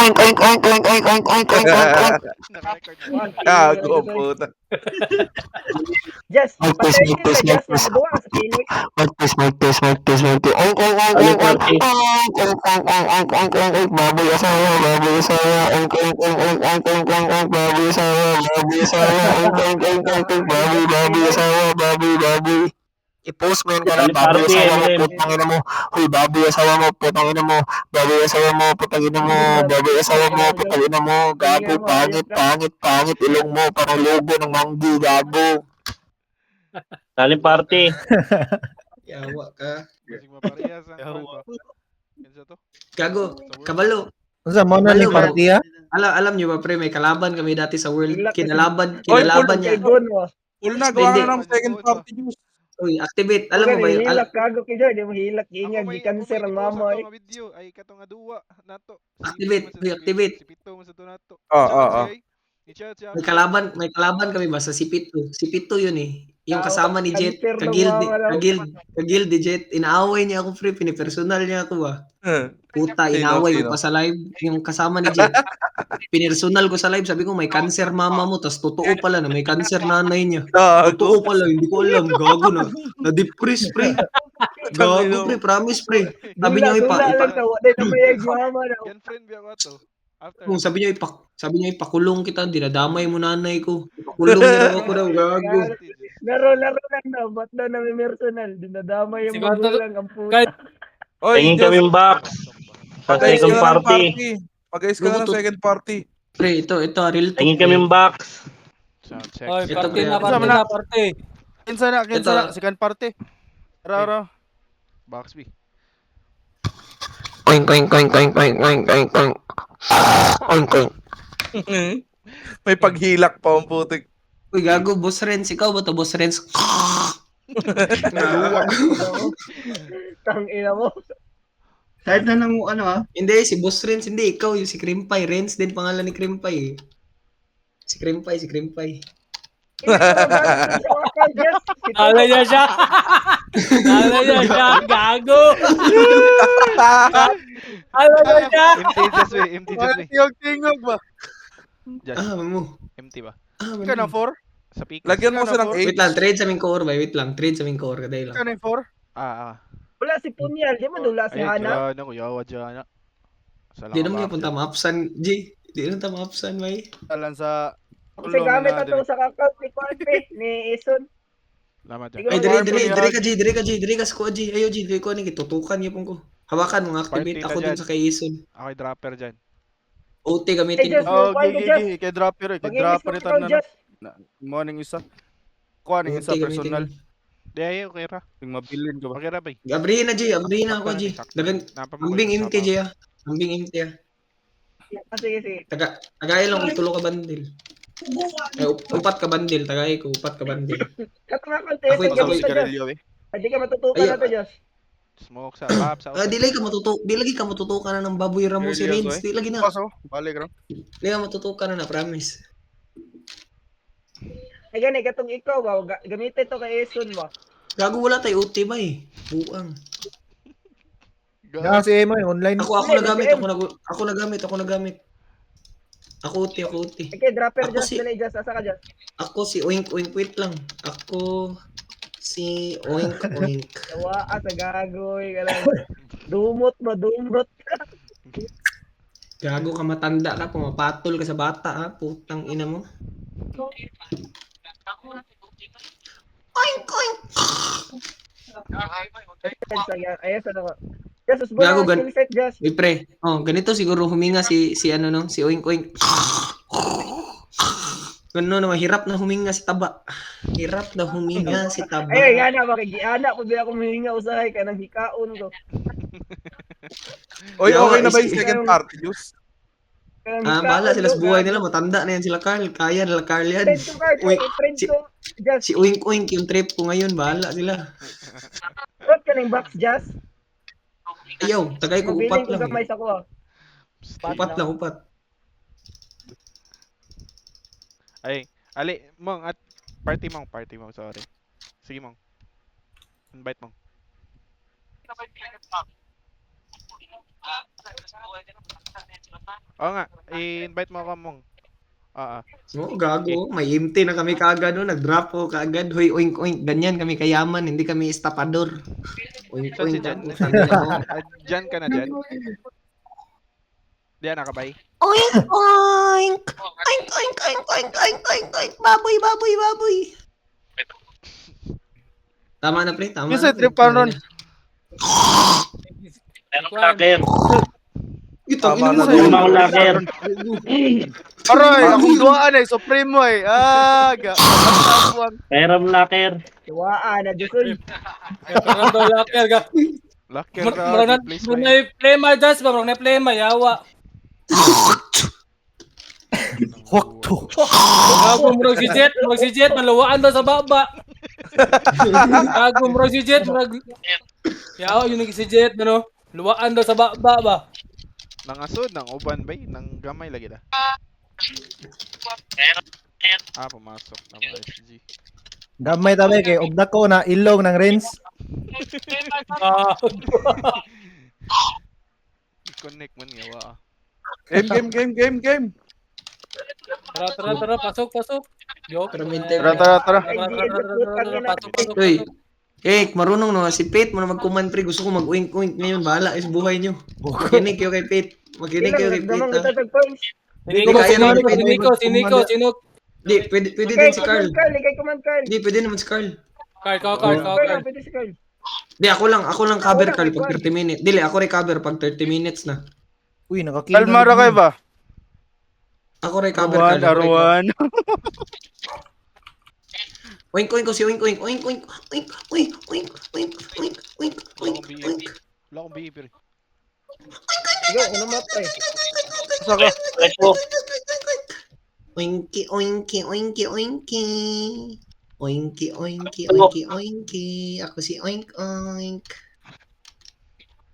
oink, oink, oink, oink, oink, oink, oink, oink, oink, oink. Naka-record na. Gago, puta. Just, Mic test, patayin mic kita test, mic just na test. maduwa ka sa Phoenix. Mic test, mic test, mic test, mic test. Oink, oink, oink, Ali oink, oink, party. oink, oink, oink, oink, oink, oink, oink, oink. Baboy asawa, baboy asawa. Oink, oink, oink, oink, oink, oink, oink, oink. Baboy asawa, baboy asawa. Oink, oink, oink, oink, oink. Baboy, baboy asawa, baboy, baboy. I-post mo yun ka na, Ali baboy party, asawa mo, Eminem. putang ina mo. Hoy, baboy asawa mo, putang ina mo. Baboy asawa mo, putang ina mo. Baboy asawa mo, putang ina mo. Gago, pangit, pangit, pangit. Ilong mo, parang logo ng manggi, gago. Ali party. Yawa ka. Basig maparehas ang kwan ba? Kinsa to? Gago, Sa world? kabalo. Unsa mo na ni Kabalo, party ha? alam nyo ba pre, may kalaban kami dati sa world. Hilak Kinalaban Oy, niya. Kay Gon mo. Full na, gawa Hindi. nga ng second party juice. Uy, activate. Alam mo ba yun? Hilak kago kayo, di mo hilak ingag, di cancer ang mama Ako eh. may video ay katong nga duwa nato. Activate, activate. Si Pito mo sa to nato. Oo. May kalaban kami ba sa si Pito. Si Pito yun eh. Yung kasama ni Jet, Cancer ng kaguild, mama daw. kaguild ni Jet. Inaaway niya ako pre, pinipersonal niya ako ba. Puta, Sino, inaway sino? ko pa sa live. Yung kasama ni Jet. Pinersonal ko sa live, sabi ko may cancer mama mo, tas totoo pala na may cancer nanay niya. Totoo Gago. pala, hindi ko alam. Gago na. Na-depress pre. Gago pre, promise pre. Sabi niya Dula lang daw, di na mayag mama daw. Yan friend biya ko to. After. Sabi niya ipakulong kita, dinadamay mo nanay ko. Ipakulong niya daw ako daw, gago. Laro lang daw, ba't daw na may personal? Dinadama yung Siguro- magulang ang puta. Oy, Tingin Diyos, kaming box. Sa pag-ayos ka second na ng party. party. Pag-ayos ka na ng second party. Pre, ito, real talk. Tingin kaming box. Sound check. Oy, Ito, party pre. na, party na, party. Kinsa na, Ito. second party. Rara. Box B. Oink, oink, oink, oink, oink, oink, oink, oink. Oink, oink. May paghilak pa ang putik. Uy, gago, Boss Renz. Ikaw ba to, Boss Renz? Tang ina mo. Kahit na lang ano ah. Hindi, si Boss Renz. Hindi, ikaw yung si Krimpay. Renz din pangalan ni Krimpay eh. Si Krimpay. Nala niya siya. Nala niya siya, gago. Nala niya siya. Empty just B. Tingog ba? Just. Mo. Empty ba? Ka na 4? Sa peak. Lagyan mo sa ng 8. Wait lang, trade sa aming core ba? Wait lang, trade sa aming core. Kaday lang. Ka na 4? Wala si Punyal, di mo dula si Hana. Ayun, yawa dyan. Di naman yung punta maapsan, G. Di naman ta maapsan, may. Alan sa Kasi gamit na to sa kakao ni Kwarpe, ni Ison. Lamat Ay, dyan. dire ka squad, G. Ayo, G. Dire ko, tutukan niya pong ko. Hawakan mo, activate Party ako na dun dyan. sa kay Ison. Ako yung dropper dyan. OT gamitin Just, ko. Oh, Why gigi, just? gigi. Kay dropper, kay Mag-inis dropper mo ito ikaw, na. Just. Morning isa. Kuha ng isa OT gamitin personal. ko. Di ayaw, okay ra. Yung mabilin ko ba? Okay ra ba? Abrihin na, G. Abrihin na ako, G. Dagan, ambing empty, G, ah. Ambing empty, ah. Sige. Tagay lang kung tulo ka bandil. Ay, upat ka bandil. Tagay ko, upat ka bandil. Katong contest, Ako'y- gamit ako'y- ka, Just. Hindi ka matutukan Ayun. na to, Just. Smoke sa pop sa Di lagi ka matutukan na ng baboy Ramos si Renz. Di lagi na. Paso, balik ram. Di ka matutukan na, promise. Ay gani, katong ikaw ba, gamitin to kay Ison ba. Gago wala tayo OT ba eh. Buang. Nga si Emo online. Ako nagamit. Ako OT. Okay, dropper Ako Just, si- dali Just, asa ka Just. Ako si Oink, wait lang. Ako si Oink. Tawa sa gagoy, ka lang. Dumot. Gago ka, matanda ka, pumapatol ka sa bata ha. Putang ina mo. Oink. Ayos, ano ko. Just, usbo Gago, na skill set, Just. Uy pre, ganito siguro huminga si Oink. Gano'n naman, hirap na huminga si Taba. Ay, gana, makigiana ko biya kung hihinga usahay ka ng hikaon ko. Oy, okay na ba yung Is- second party, Juice? Bahala sila sa buhay nila, matanda na yan sila Carl. Kaya nila Carl yan. Trade to card, Uy, trade to Just. Si Oink yung trip ko ngayon, bahala sila. Trade ka ng box, Just. Ayaw, tagay ko, Mabiling upat ko lang. gamay sa ko. Upat. Ay, ali, mong at party mong, sorry. Sige mong. Invite mong. Oo nga, i-invite mo ako mong. Oo, gago. May empty na kami kaagad, no? Nag-drop ko kaagad. Hoy, oink, oink. Ganyan kami kayaman. Hindi kami estapador. Oink, Saan si oink. Jan? Putang ina mo. Jan ka na dyan? Diyan nakabay? Oink, oink. Oink, oink, oink, oink, oink, oink, oink. Baboy, baboy, baboy. Tama na, pre. Tama Kasi na. trip pa ron. Meron laker. Itong Tama ina mo. na, Meron akong laker. Aray, akong duwaan eh. Supremo eh. Meron laker. Tuwaan na, Diyos oy. Meron daw laker ga. Locker Meron na, please na play my dance ba? Meron na play my yawa. Waktu. Gago mo si Jet, malawaan daw sa baba. Gago mo si Jet, yawa yun si Jet, ano? Luwaan daw sa baba ba? Nangasod, nang uban bay, nang gamay lagi na. Pumasok na mga SG. Gamay tabi kay ugda ko na ilong ng rinse. Connect man yawa. Game. Tara, pasok. Yo. Tara. Pasok. Hoy. Marunong no si Pete mo na mag-command pre. Gusto ko mag-oink oink ngayon. Bahala is buhay nyo. Makinig kayo kay Pete. Makinig kayo kay Damang Pete. itatag points. Si Nico. Di, pwede din si Carl. Ikay command Carl. Di, pwede naman si Carl. Carl. Pwede si Carl. Di, ako lang cover Carl pag 30 minutes. Dili, ako recover pag 30 minutes na. Uy, nakakill. Kalmara kayo ba? Ako recover Carl. Arwan. Oink oink ko si oink oink oink oink oink oink oink oink oink oink oink oink. Wala akong behavior. Yo, ano mapa eh. Saka. Let's go. Oinky oinky oinky oinky. Oinky oinky oinky oinky. Ako si oink oink.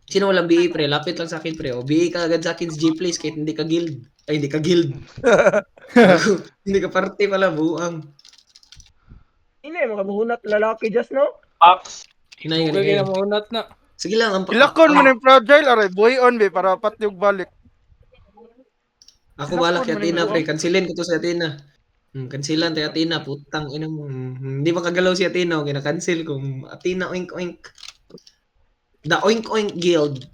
Sino walang BA pre? Lapit lang sa akin pre. O BA ka agad sa akin sa G-Place kahit hindi ka guild. Ay, hindi ka guild. Hindi ka party pala, buang. Hindi, mga buhunat lalaki just no? Box. Hinay nga Kaya nga. mo hunat na. Sige lang. Ilakon mo na yung fragile. Aray, buhay on be. Para patyog balik. Ako bala kay Athena pre. Kansilin ko to sa Athena. Kansilan tayo Athena. Putang ina mo. Hindi makagalaw si Athena. Gina-cancel ko. Athena oink oink. The oink oink guild.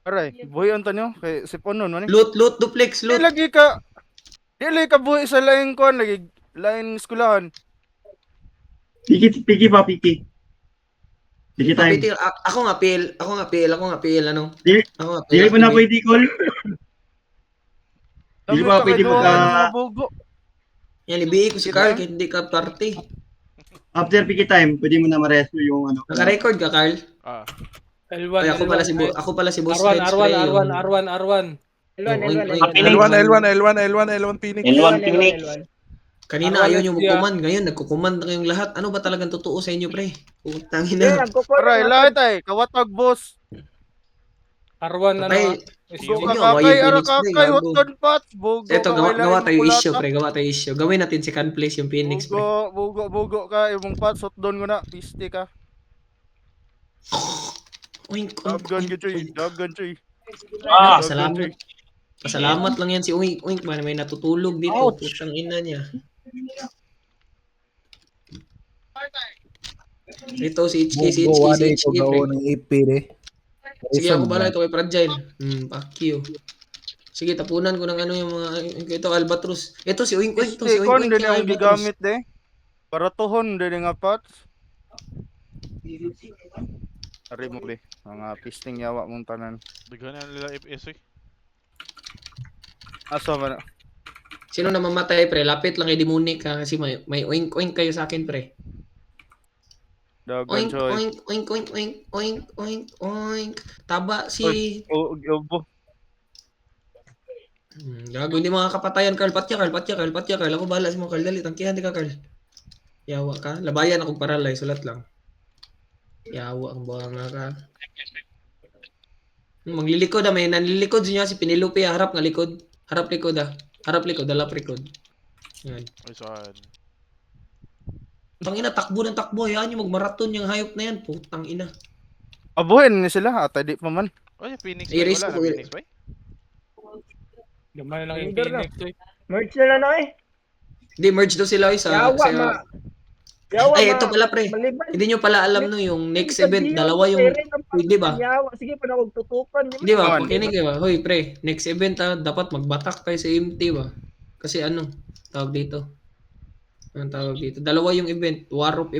Aray, buhay on tanyo. Kay sipon nun. Mani. Loot duplex Di loot. lagi ka. Di lagi ka buhay sa laing kon. Lagi laing skulahan. Piki pa, piki. Piki time. Papitil, ako nga PL, ano? Dili- Ako nga Dili mo na activate. pwede call. Di ba pwede pagka Bugo. Yan, ibigay ko si Carl kahit hindi ka party. after piki time, pwede mo na ma-rescue yung ano. Naka-record ka, Carl? L1. Ay, ako pala si Boss R1. Red Spray. R1. L1 Phoenix. L1 Phoenix. Kanina R1 ayaw nyo SG, mag-command. Ngayon, nagko-command na kayong lahat. Ano ba talagang totoo sa inyo, pre? Putang Hindi, ina. Aray, lahat ay. Kawatag boss. R1 Patay. SG. Sige, Kakay, Phoenix, pre, kakay, gago. hotdon pots. Bugo. Eto, kakay, gawa laing tayo kulata. issue, pre. Gawa tayo issue. Gawin natin second place yung Phoenix, pre. Bugo ka. Imong pots, hotdon ko na. Piste ka. Oink, oink, Dabgan oink, ka, Choy. oink. Dabgan, Choy. Salamat. Pasalamat lang yan si Oink Oink. May natutulog dito. Putang ina niya. Ito si HK, si HK, si HK, pre. ng IP re. Sige, ako bala ito kay Fragile. Fuck you. Sige, tapunan ko ng ano yung mga... Ito, Albatros. Ito, si Oink Oink. Ito, si Oink Kon, Oink. din kay ang Albatros. gigamit de. Para tuhon, din nga pots. Ari mo be. Mga pisting yawa mong tanan. Bigyan na nila FS eh. Aso ba na? Sino na mamatay, pre? Lapit lang kay Demonic, ha? Kasi may Oink Oink kayo sa akin, pre. Dagan, Oink, Choy. oink, oink, oink, oink, oink, oink, oink. Taba si... Obo. Gago, hindi mga kapatayan, Carl. Patya, Carl. Ako bahala sa mga Carl. Dali, tangkihan di ka, Carl. Yawa ka. Labayan akong paralay. Sulat lang. Yawa ang buhanga ka. Maglilikod, may nanlilikod niya si Penelope. Harap nga likod. Harap likod, Harap likod, dalap likod. Yan. Ay, saan? Tangina, takbo ng takbo. Hayaan nyo magmaraton yung hayop na yan. Putang ina. Abuhin ni sila. Ata di pa man. Ay, Phoenix Ay, ba? race Wala ko, na Phoenix ba? Gamay lang yung Leader na. Phoenix, oy. Merch na lang eh. Hindi, merge daw sila oy, sa... Yawa, ma. Yawa, Ay, ma. ito pala pre. Maliban. Hindi nyo pala alam no, yung next Sa event, Dio, dalawa yung... Tere, ang Pwede ba? Yawa. Sige, pa na kong tutukan. Hindi ba? Ano? Pakinig ba? Hoy pre, next event dapat magbatak kayo sa MT ba? Kasi ano, tawag dito. Anong tawag dito? Dalawa yung event, War of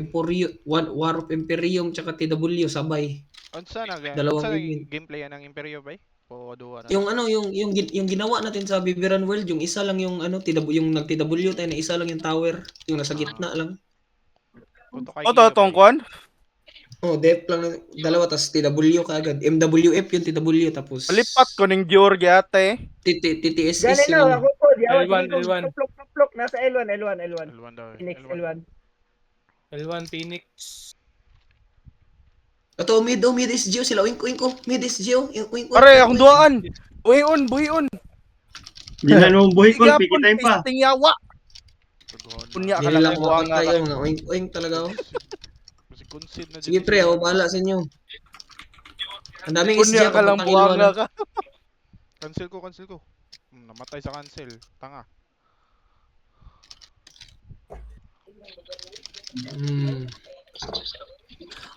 Imperium tsaka TW sabay. Unsa na Dalawang unsa event. yung gameplay ng Imperio bay? O duwa na. Yung ano, yung ginawa natin sa Bibiran World, yung isa lang yung ano, yung nag-TW tayo na isa lang yung tower, yung nasa gitna lang. Punto kay O, Iyo, tong bay. kwan? Oh, depth lang dalawa tas TW kaagad. MWF yung TW tapos Malipat ko ning George ate. TTSS Gani yung na, ano. ako po. Yawa, L1, sige kong L1. tuplok. Nasa L1. L1 daw. Phoenix, L1. L1. L1 Phoenix. Ato mid is Geo sila wink ko. Mid is Geo. Wink. Pare, akong duaan. Buhion. Hindi na nung buhay ko, piki time pa. Pisting yawa. Tuduhan na. Punya ka Hindi lang lang ang buwang mapatay nga. yung wink talaga oh. Kasi concede na Sige din pre, sila. ako bahala sa inyo. Ang daming Punya SG ka lang kapag buwang nga takiluan. ka. Cancel ko. Namatay sa cancel. Tanga.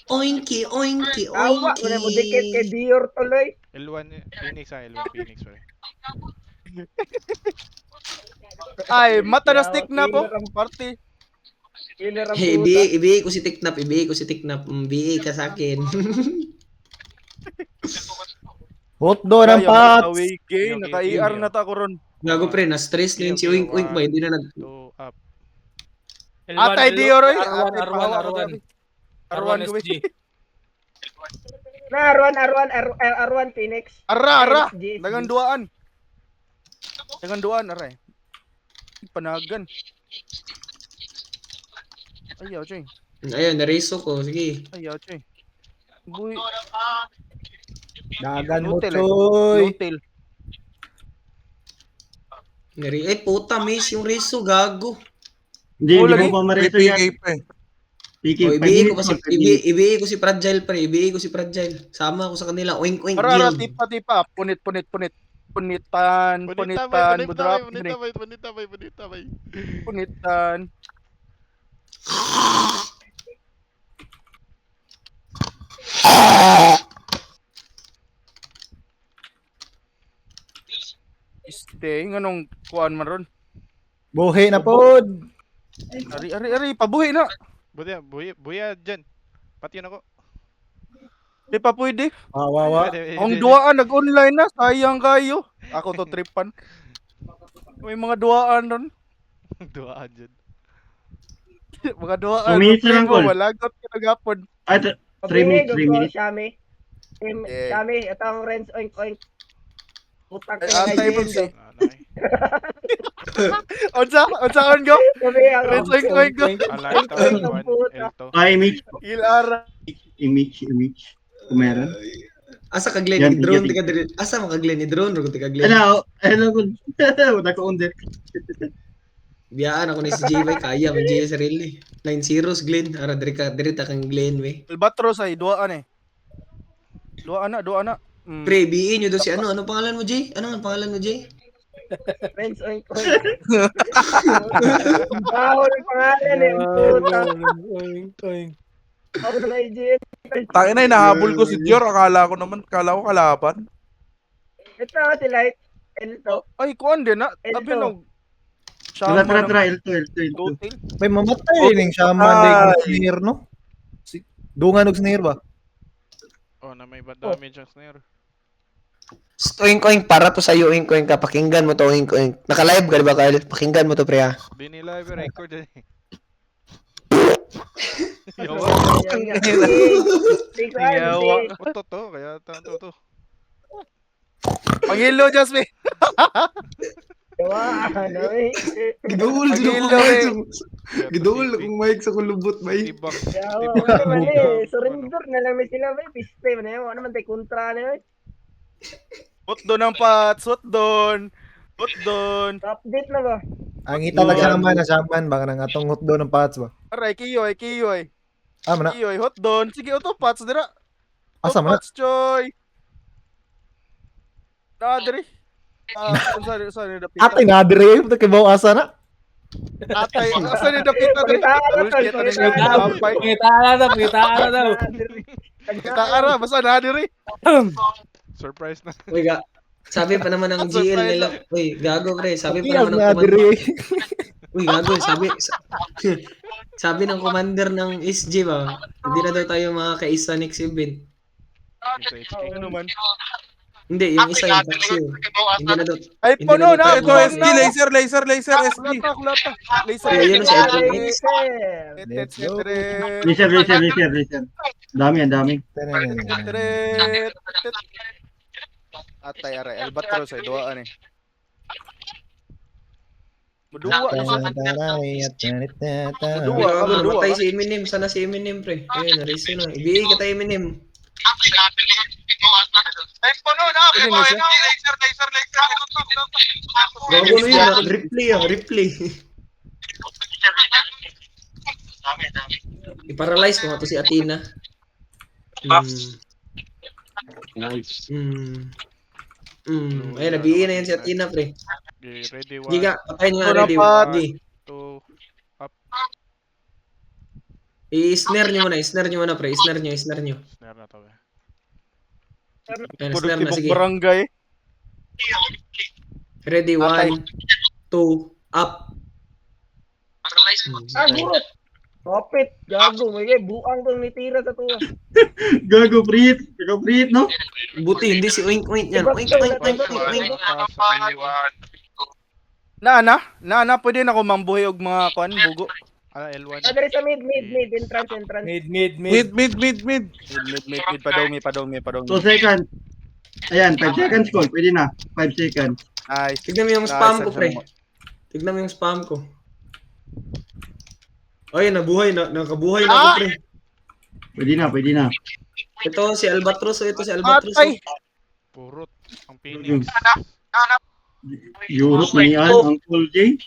Oinky. Yawa, wala mo dikit kay Dior tuloy. L1 Phoenix L1 Phoenix pre. Ay, mata na stick na po. Party. Killer ang Hey, puta. ibigay ko si Tiknap. BA ka sa akin. Hotdo ng Kaya, Pats. Away naka-ER na ta ko ron. Gago pre, na-stress na yun si Wink ba? Hindi na nag... 2 up. L1, Atay L1, Dior oy. R1, Atay, R1, pahawa ko, R1. grabe. R1 R1 SG. Na, R1 Phoenix. Ara. SG. Dagang duaan, aray. Panagan. Ayaw, Choy. Ayun, nareso ko. Sige. Ayaw, Choy. Buy. Dagan mo, Nutil, Choy. Nutil. Eh, puta, miss yung reso, gago. Hindi lagi. mo pa mareso yan. Piki, O, 5 minutes mo, 5 minutes. ibigay ko si Fragile, pre. Ibigay ko si Fragile. Sama ako sa kanila. Oink, Ara, guild. tipa. Punit. Punitan, budrap. Bonita bay. Punitan. Anong kuan man ron? Buhi na pod. Ari, pabuhi na. Buya dyan. Pati yun ako. Di pa pwede. Wawa. Ang duaan nag-online na, sayang kayo. Ako to tripan. May mga duaan ron. Duaan dyan. Mga duaan. 2 minutes na lang, Primo, Col. walagot ka nagapon. Ay, 3 minutes, 3 minutes. Shami. Eh. Shami, ito ang Renz oink. Putak Ay, ka na antay mo yun. si. Anay. Unsa on go? Sabi ang Renz oink go. Alay to. Ang puta. L to. Ay, image. Ilara. Image. Kung meron. Asa ka Glenn Yan, ni drone, yan. tika Glenn. Asa mo ka Glenn ni drone, rugo tika Glenn. Kung. Wala ko under. Biyaan ako ni si JY, kaya man JY sarili. 9 zeros Glenn. Ara dirita kang Glenn we. Albatros ay duaan eh. Duaan na. Pre, BE nyo doon si ano pangalan mo Jay? Ano ang pangalan mo Jay? Renz oink. Bawal ang pangalan eh. Ang puta. Ako na legit. Tangin na, hinahabol ko si Dior. Akala ko kalaban. Ito si Light. Ito. Ay, kuan din na. Elto. Sabi nung Tara, L2. Nutil. May mamatay ning shaman ng snare, no? Dungan og snare ba? Oh, na may bad damage ang snare. Oink para to sa iyo oink ka. Pakinggan mo to oink. Naka-live ka di ba Kyle? Pakinggan mo to pre ha. Binila yung record dyan eh. Yawa. Yawa. Oto to, kaya tanto to. Pangilo Jasmine. Yawa. Ano eh. Gidul Pagilo eh. Gidul kung mic sa kulubot bay. Tibak. Yawa. Mali. Surrender na lang may sila ba. Piste mo na yun. Ano man tayo kontra na yun. Hotdo ng Pats. Hotdon. Update na ba? Ang ita na shaman baka nang atong hotdo ng Pats ba? Aray, kiyoy. Mana? Kiyoy, Hotdon. Sige, ito Pats dira. Asa man? Pats choy. Na diri. Saan ni dapita? Atay na dire, kay bawa asa na. Atay, saan ni dapita dre? Bullshit, ano yung gapay? Pangitaan na, pangitaan na daw. Kita ara, basta na dire. Surprise na. Uy, sabi pa naman ng GL nila. Uy, gago pre. Sabi pa Iyag naman ng na commander. dire. Uy, gago. Sabi ng commander ng SG ba, hindi na daw tayo makakaisa next event. Sa HK. Ano man? Hindi, yung isa yung taxi. Hindi na daw. Ay, Hindi puno na na. Ito, SG, laser, laser, laser, SG. Kulata. Laser. Ay, yun sa April. Laser. Dami, ang dami. Atay aray, albatros ay duaan eh. Madua na siya. Gago, namatay si Eminem. Sana si Eminem, pre. Ayun, nareso na. Ibigay ka tayo Eminem. Ano na siya? Gago na yun. Replay ah, replay. I-paralyze ko nga to si Athena. Ayun, nabihin na yan si Athena, pre. Okay, ready, Giga, 1, patayin nga, Wala ready. pa. Hindi. 2, I-snare nyo muna, pre. I-snare nyo. snare na to. Ayun, snare na, Produktibong sige. barangay. Ready, Atay. 1, 2, up. Ah, gurot. Kapit, gago. May buang kang nitira sa tuwa. Gago, Prit. No? Buti, hindi si Oink Oink yan. Oink, oink, oink, oink, oink. Na, pwede na ko mambuhay og mga kuan, bugo. L1. Ah, dari sa mid. Entrance. Mid. Mid. Mid, padong. 2 seconds. Ayan, 5 seconds call. Pwede na. 5 seconds. Nice. Tignan mo yung spam ko, pre. Tignan mo yung spam ko. Ay, nabuhay na. Nakabuhay na ako, pre. Pwede na. Ito si Albatros. Ito si Albatros. Atay. Purot. Ang Phoenix. Europe na yan, Uncle J.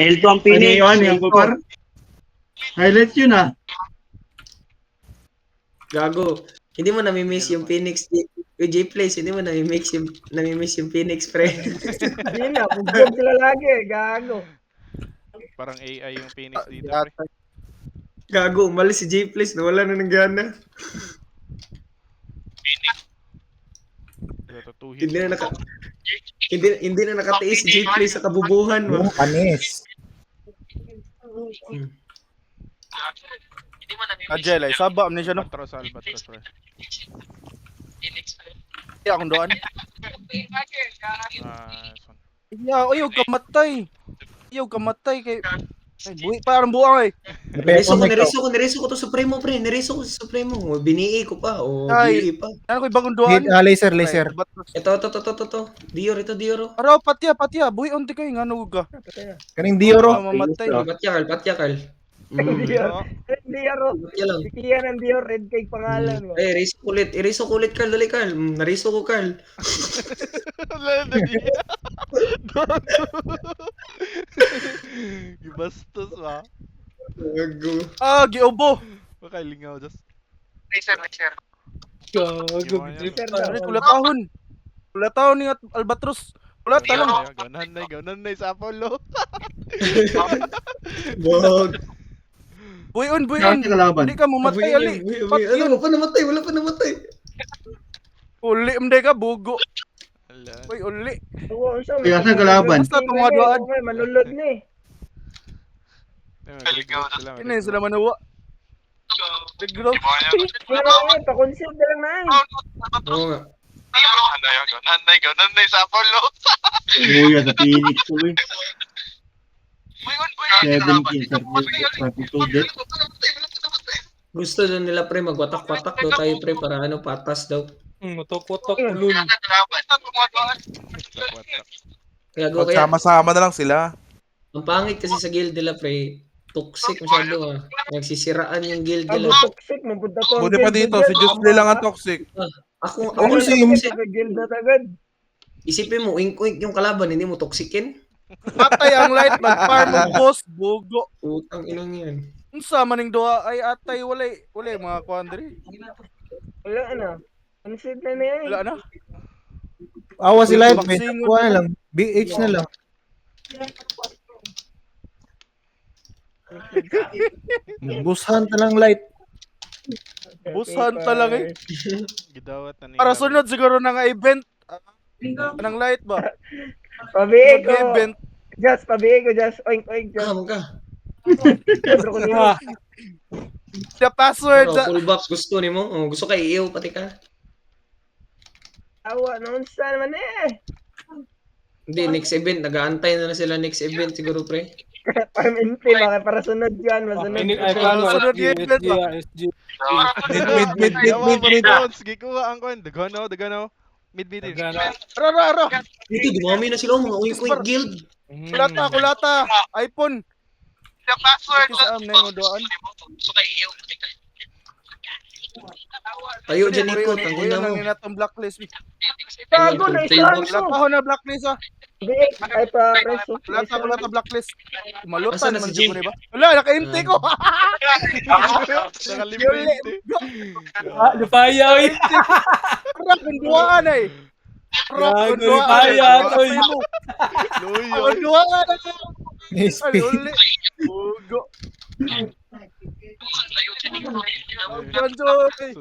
L2 ang Ano Phoenix. yan, yung Kupar? Highlights yun ah. Gago. Hindi mo nami-miss yung Phoenix. Yung J-Place, hindi mo nami-miss yung Phoenix, pre. Hindi na, bugbog sila lagi. Gago. Parang AI yung Phoenix dito. Atay. Pre. Gago, umalis si J-Place. Nawala na ng gana. Ito, 2 hits. Hindi na nakatiis si J-Place sa kabubuhan mo. Panis. Ajel ay saba man siya no. Albatros, pre. Iya akong doan. Son. Iya, ayaw kamatay kay ay buhi parang buang eh. Nireso ko to Supremo, pre. Nireso ko si Supremo. Binii ko pa. O, Ay. binii pa. Ano koy bagong doan? Laser. Ito. Dior. Araw patya, buhi unti kay ngano ka. Kaning Dioro. Mamatay. Patyakal. Dior. Dior. Patya lang. Sikiyan ng Dior. Red cake pangalan mo. Eriso kulit, Carl. Dali, Carl. Nariso ko, Carl. Gibastos ba? Gago. Ah, giubo. Makailingaw just. Gago. Ari kulatahon ni Albatros. Kulata lang. Gaunan na sa Apollo. Wag. Buyon. Saan sa kalaban? Hindi ka mamatay ali. Wala pa namatay. Uli mday ka bugo. Ala. Uy, uli. Kaya saan kalaban? Basta tumaduan. Manulod ni. Kini sila manawa. Tigro. Pero ngayon, pa-conceal na lang na eh. Oo nga. Gaunan na sa Apollo. Kuya sa Phoenix ko eh. 17, 32 death. Gusto daw nila, pre, magwatak-watak daw tayo, pre, para patas daw. Utok ulun. Kaya Magsama-sama na lang sila. ang pangit kasi sa guild nila, pre, toxic masyado ah. Nagsisiraan yung guild Ang nila. toxic mo, punta ko. Buti pa dito, si Jusplay lang ang toxic. Ako Kasi guild na tagad. isipin mo, wink-wink yung kalaban, hindi mo toxikin? Atay ang light mag-farm og boss bugo. Putang inang yan. Unsa maning duha ay atay walay mga kuan diri. Wala na. Conceal na niya eh. Wala na. Awa si Live, Kuha na lang. BH na lang. Bushan ta lang light. Busan talaga eh. Gidawat na nila. Para sunod siguro na nga event. Anong light ba? Pabigo. Sunod nga event. Just, pabigo, just. Oink, oink, just. Kam ka. Bro, ko nimo. The password. Pero full box gusto nimo. Oh, gusto kay iyo pati ka. Awa, noon sa naman eh. Hindi, next event. Nag-aantay na sila next event siguro, pre. Permanente, baka para sunod yan. Masunod. Ini ay paano Sunod SG, yung event ba? SG. Mid. Yawa, Bones. Gikuha ang kwan. Dagano. Mid. Aro. Ito, dumami na sila. Mga uwing guild. Kulata. iPhone. Sa am na yung doan. Tayo dyan, Nico. Tangin na mo. Yung natong blacklist. Gago na isa. Kulata na blacklist ah. Ay, pa, preso. Kulata blacklist. Malutan Asan na man si dyan Jay? mo, diba? Wala, naka-empty ko. Nakalibrente. Lupaya, oy. Parang kunduaan eh. Gago, lupaya, oy. Luyo. Kunduaan eh. SP. Ay, uli. Ugo.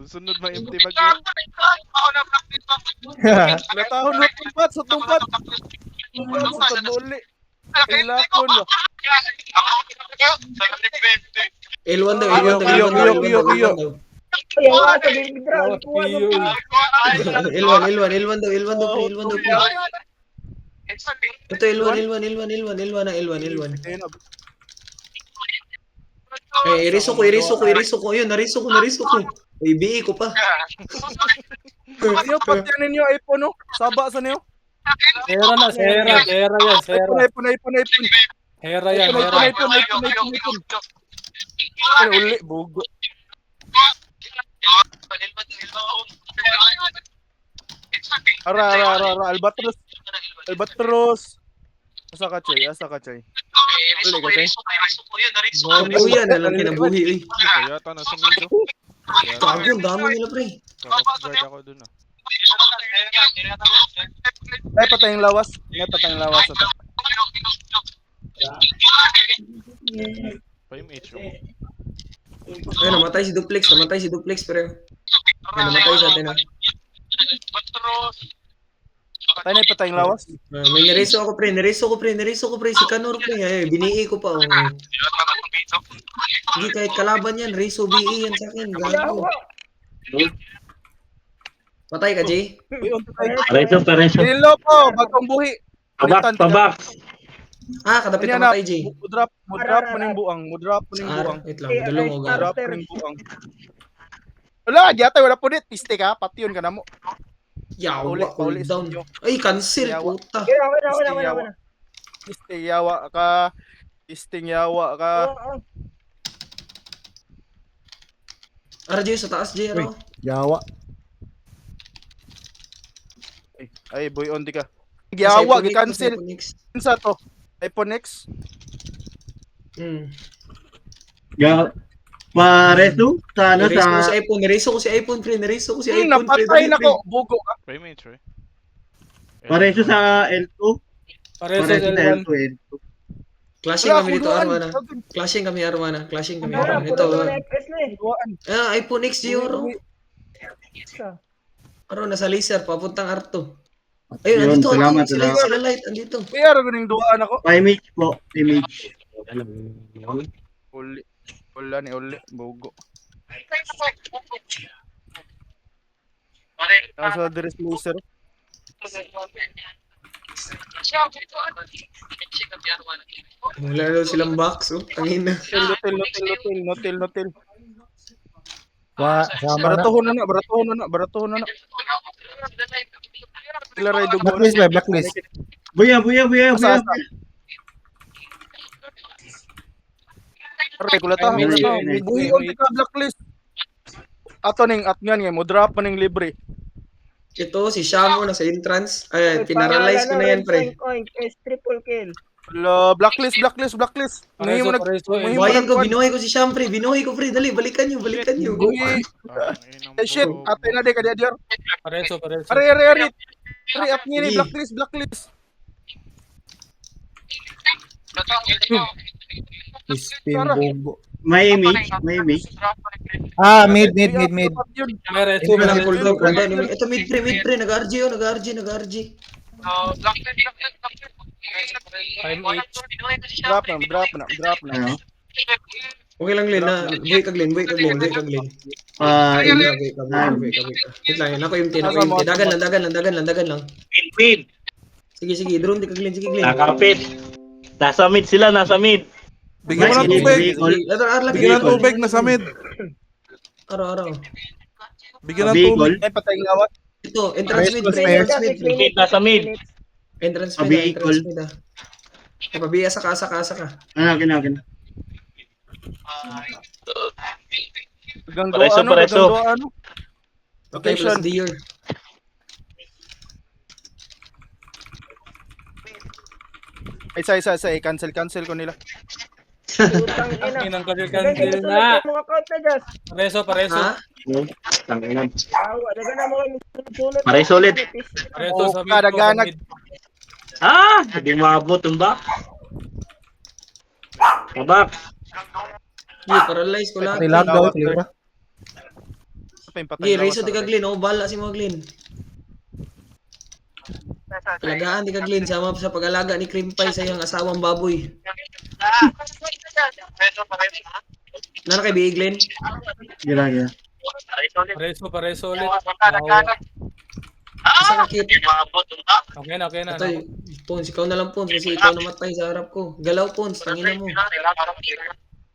Sunod mga empty bag yun. Natahon na tumpat sa tumpat. Sa uli. Ilakon ba? L1 daw. Iyo. Ay, awa, sa big draw. Kuha mo. L1 daw. Ito L1. Eh, iriso ko. Yun, nariso ko. Ay, BA ko pa. Iyo, pati yan ninyo iPhone, no? Saba sa niyo. Sera yan, sera. iPhone. Hera yan, hera. iPhone. Ay, uli. Bugo. Ara. Albatros. Asa ka, Choy? Uli ka, Choy? Kuya, nalang kinabuhi. Eh. Kaya ta na sa medyo. Gago, ang dami nila, pre. Kakapguard ako dun ah. Ay, patayong lawas. Ito. Pa yung H oh. Ay, namatay si Duplex, pre. Ay, namatay sa atin, ha. Patayong lawas. May nareso ko, pre. Si Kanor, pre. Ay, binii ko pa, oh. Hindi, kahit kalaban yan. Reso BE yan sa akin. Gago. Patay ka, Jay? Pareso. Nilo po, bagong buhi. Pabak. Ah, kadapit Kanya na matay, Jay. Mudrop mo ning buang. Wait lang, dalong ko. Mudrop mo ning buang. Wala, gyata wala po dit. Piste ka, pation ka na mo. Yawa, Pauli cool down. inyo. Ay, cancel, Yawa. puta. Wala. Piste yawa ka. Ara, Jay, sa taas, Jay, ano? Yawa. Ay, boy on di ka. Yawa, gi-cancel. iPhone X. Sa to. iPhone X. Pareso? Sana sa... Nareso ko si iPhone, pre. Napatay na ko. Bugo ka. Pa yung H oh. Pareso sa L2? Pareso Pareso sa sa L1. L2. Clashing kami dito, Duaan. Arwana. Clashing kami, Arwana. Wala, Ito, puro na press na eh. Duaan. iPhone X, Jay, Oro. Aro, nasa laser, papuntang Arto. Ayun, Yun, andito, salamat, sila light, andito. Kaya rin ning duaan ako. Image po. Image. Uli. Wala ni uli. Bugo. Nasa dress laser. Wala daw silang box, oh. Tangin na. Notil. Sama na. Baratuhon na. Sila ray dugo. Blacklist. Buya. Asa. Aray, kulata. Buhi on ka blacklist. Ato ning at nga mo drop man ning libre. Ito, si Shamo nasa entrance. Ay, pinaralyze ko na yan, pre. Oink, triple kill. Wala, blacklist. Ngayon mo nag Bayan ko, binuhay ko si Sham, pre. Binuhay ko, pre. Dali, balikan nyo. Buhi. Eh shit, atay na de ka diya. Pareso. Are. Pre, up niya ni Sige. blacklist. Crispin Tara. Bobo. Miami. Ah, mid. May dapat yun. May reso, Cool may down, reso. cool down, cool down. Ito mid pre, nag-RG oh, nag-RG. 5H. Drop na. Ano? Okay lang, Glenn, na. Buhay ka, Glenn. Ah, Buhay ka. Wait lang, ako yung tin. Dagan lang. Mid. Sige, drone di ka, Glenn. Sige, Glenn. Nakapit. Nasa mid sila, nasa mid. Bigyan mo ng Sige, tubig. Bicol. Bigyan ng tubig na sa mid. Araw. Bigyan ng Bicol. tubig. Ay, patay ng awat. Ito, entrance mid, pre. Spare. Entrance mid. Mid, nasa mid. Entrance Bicol. mid, ah. Pabiya sa ka. Ano? Pareso. Gagawaan. Okay, plus Location. the year. Isa. Cancel ko nila. Putang ina. Inang Daghan cancel kayo na. sunod mga count na gas. Pareso. Ha? Tanginan. Awa, dagan na mga sunod. Pareso ulit. Pareso sa Oh, mid. kadaganag. Hindi maabot ang back. Tabak. Paralyze ko lang. Patay lockdown, clear ba? Gi, reso di ka, Glenn. Oh, bala si mga Glenn. Talagaan di ka, Glenn. Sama sa pag-alaga ni Krimpay sa iyong asawang baboy. Nana kay B, Glenn? Gira. Pareso ulit. Asa ka, Kit? Okay na. Ito, Pons, ikaw na lang, Pons. Kasi ikaw namatay sa harap ko. Galaw, Pons. Tangina mo.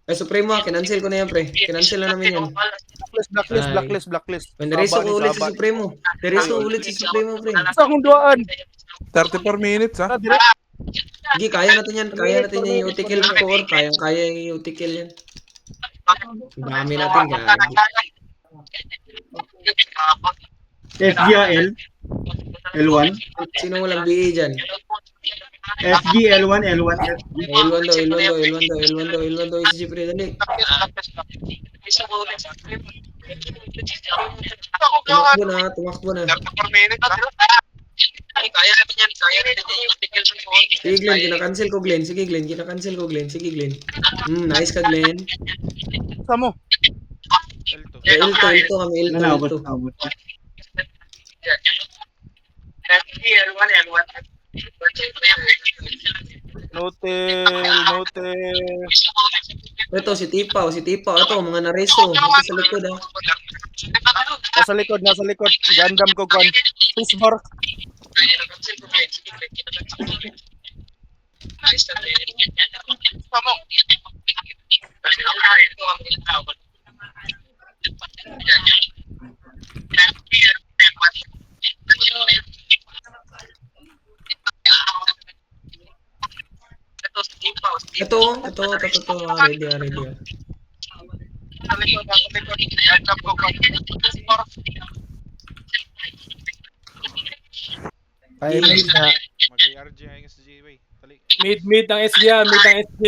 Ay, Supremo, kinancel ko na yan, pre. Kinancel na namin yan. Blacklist. Nareso ko ulit si Supremo. Nareso ulit si Supremo, pre. Sa akong duaan. 34 minutes ha. Sige, kaya natin yan. Kaya natin yan yung utikill na core. Kaya yung utikill yan. Ang dami natin, gagi. FGL. L1. Sino walang BA dyan? FG, L1. L1 daw. Isi pre, dali. Tumakbo na. Sige, Glenn, kinakancel ko, Glenn. Sige, Glenn. Nice ka, Glenn. Sa mo. L2. L2 kami, Nanabot. L2. Notel. Ito, si Tipaw. Ito, mga nareso. Ito sa likod, ha. Nasa likod. Gandam ko kwan. Spacebar. Ito. Ready. Ay, mid na. Mag-RG ang SG, wey. Tali. Mid ng SG, mid ng SG.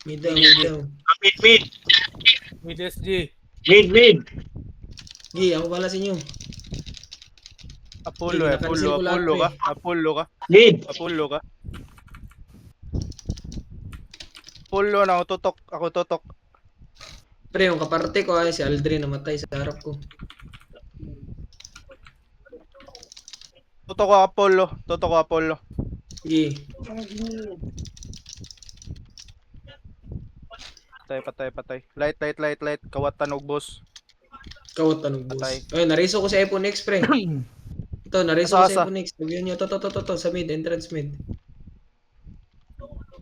Mid daw. Mid SG. Mid. Gi, ako bala sa inyo. Apollo ka. Mid. Apollo na ako tutok. Pre, yung kaparte ko ay si Aldrin namatay sa harap ko. Tutok ko Apollo. Gi. Patay. Light. Kawat tanog, boss. Kawat tanong, boss. Patay. Ay, nareso ko sa iPhone X, pre. Ito, nareso ko Asa? sa iPhone X. Sabihin nyo, to, sa mid, entrance mid.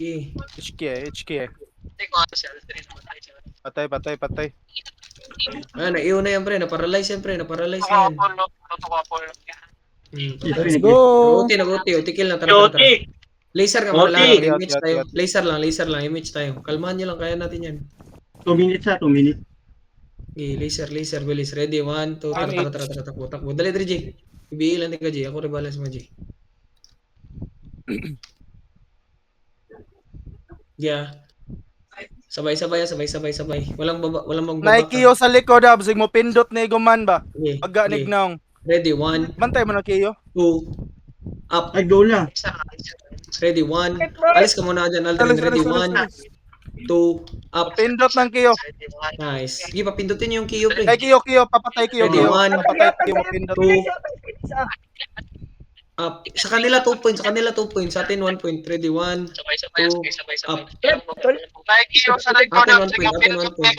Gi. HK. Patay. Ah, naiyo na yan, pre. Naparalyze yan. Let's go. Nag-OT, kill na, tara. Yotik. Laser ka, Okay. malalaman. Image Yat. tayo. Laser lang, image tayo. Kalmahan nyo lang, kaya natin yan. 2 minutes. Okay, laser, bilis. Ready, 1, 2, takbo. Dali, G. Ibihilan din ka, G. Ako rebalance mo, G. Yeah. Sabay. Walang magbaba. Nike yo sa likod, absig mo pindot na iguman ba? Okay, Pagganig naong. Ready, 1, Bantay mo na kayo. 2, up. Ay, goal na. Ready, 1. Alis ka muna dyan, Aldrin. Ready, 1, 2, up. Pindot ng kayo. Nice. Sige, papindutin niyo yung kiyo, pre. Ay, kiyo, papatay kiyo, Ready, kiyo. 1, Papatay kiyo, mapindot. 2, up. Sa kanila 2 points, sa kanila 2 points. Sa atin 1 point. Ready, 1, 2, up. Atin 1 point, atin 1 point.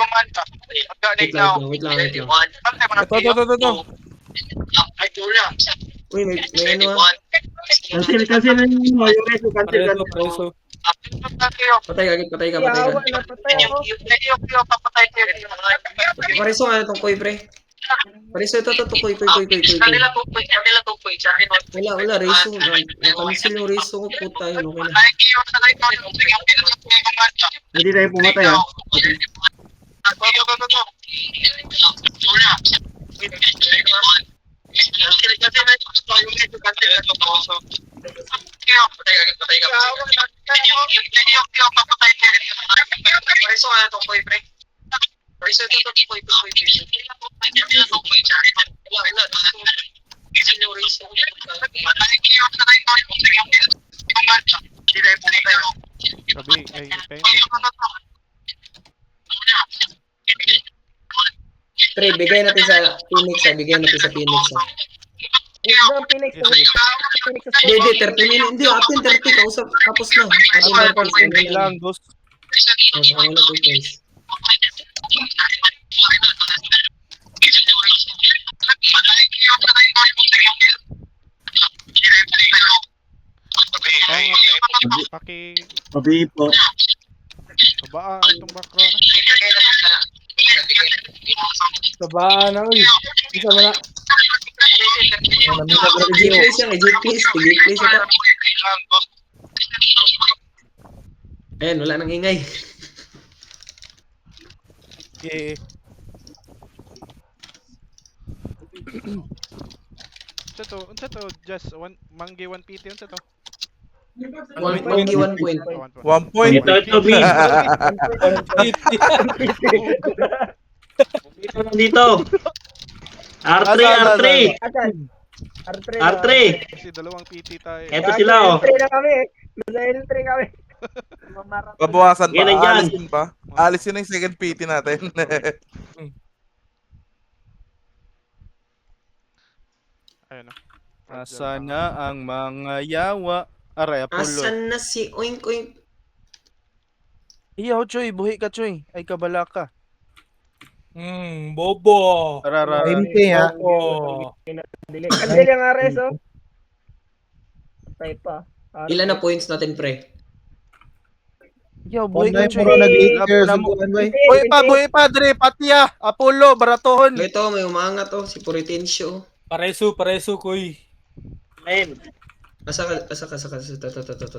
Wait lang. Ito. Uy, may ano ah. Cancel na yung reso. Cancel. Pareso. Patay ka. Yawa na patay ako. Pareso nga itong koy, pre. Pareso ito, koy. Wala, reso. Cancel yung reso ko, puta yun, okay na. Hindi tayo pumatay ah. Pareso nga itong koy, pre. Pareso ito, koy. Sabi, ay, payment. Pre, bigay natin sa Phoenix. Ito ang Phoenix. Phoenix sa Hindi, 30 minutes. Hindi, atin 30. Kausap, tapos na. Atin 30 lang, Ghost. O, sa kanila 2 points. Pabi po. Babaan itong background. Sabaan na, uy. Isa mo na. J-Place yan, J-Place ito. Ayan, wala nang ingay. Okay. Unsa to? Just one manggi 1 PT unsa to? 1 point. 1 point. Ito, B. Dito. R3. Asan? R3. R3. Kasi dalawang PT tayo. Ito sila, oh. L3 na kami. Nasa L3 kami. Babawasan pa. Yan na dyan. Alisin pa. Alisin na yung second PT natin. Ayun na. Asa na ang mga yawa? Aray, Apollo. Asan na si Oink Oink? Iyaw, Choy. Buhi ka, Choy. Ay, kabala ka. Bobo. Arara. MP ha. Bobo. Kandil yung Ares, oh. Patay pa. Ilan na points natin, pre? Iyaw, buhi ka, Online Choy. puro nag-i-care sa Buhi buwan, boy. pa, Dre. Patya. Apollo, baratohon. Ito, may umangat to. Si Puritensyo. Pareso, kuy. Men. Asa ka. Ito.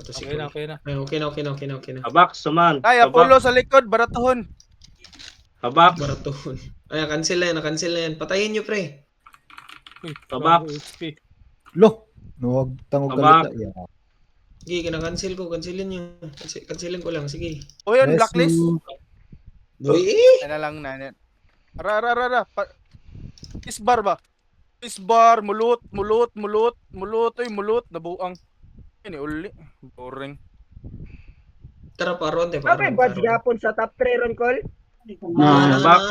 Si Okay na. Ay, okay na. Habak, suman. Ay, Apollo sa likod, baratohon. Habak. Baraton. Ay, cancel na yan. Patayin nyo, pre. Uy, Tabak. bago HP. Lo. Huwag tangog Aba. kalita. Yeah. Sige, kina-cancel ko. Cancelin nyo. Cancelin ko lang. Sige. O yun, blacklist. Boy, Yan na lang na. Ara. Isbar ba? Isbar, mulut. Uy, mulut. Nabuang. Ini uli. Boring. Tara, paron. Okay, badge gapon sa top 3 ron, Col. Habak.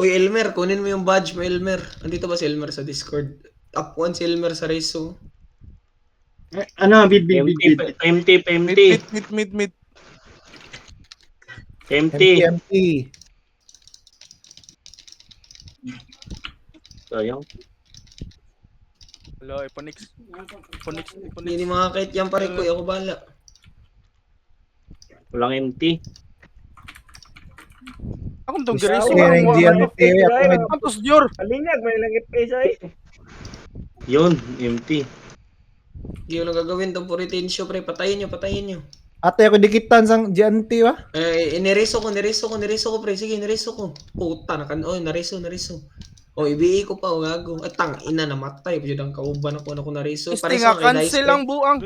Uy, Elmer, kunin mo yung badge mo, Elmer. Andito ba si Elmer sa Discord? Up 1 si Elmer sa Reso. Ano, bid. Empty. Mid. MP. So, yung. Hello, Iponix. Hindi mga kahit yan pare ko. Ako bahala. Walang empty. Akong tong geriso. Kaya yung GMT. Ako may Campus Dior. Alinyag, may lang FPS ay. Yun, empty. Hindi ko lang gagawin itong Puritensyo, pre. Patayin nyo. ate ako dikitan sang GMT wa. Nireso ko, pre. Sige, nireso ko. Puta, nareso. O, ibi ko pa, gago. At tang ina, namatay. Pwede ang kauban ako na nareso. Isti nga, cancel ang buang.